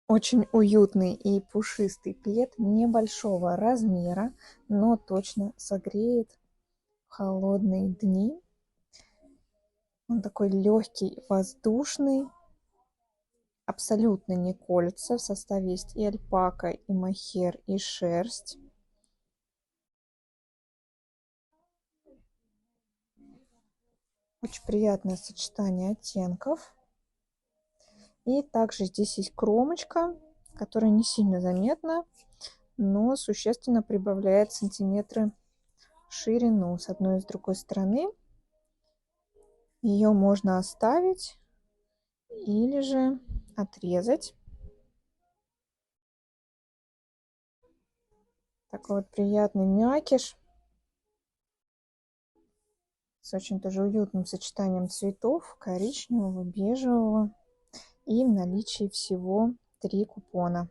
Очень уютный и пушистый плед небольшого размера, но точно согреет в холодные дни. Он такой легкий, воздушный, абсолютно не колется. В составе есть и альпака, и мохер, и шерсть. Очень приятное сочетание оттенков. И также здесь есть кромочка, которая не сильно заметна, но существенно прибавляет сантиметры в ширину с одной и с другой стороны. Ее можно оставить или же отрезать. Такой вот приятный мякиш с очень тоже уютным сочетанием цветов: коричневого, бежевого. И в наличии всего 3 купона.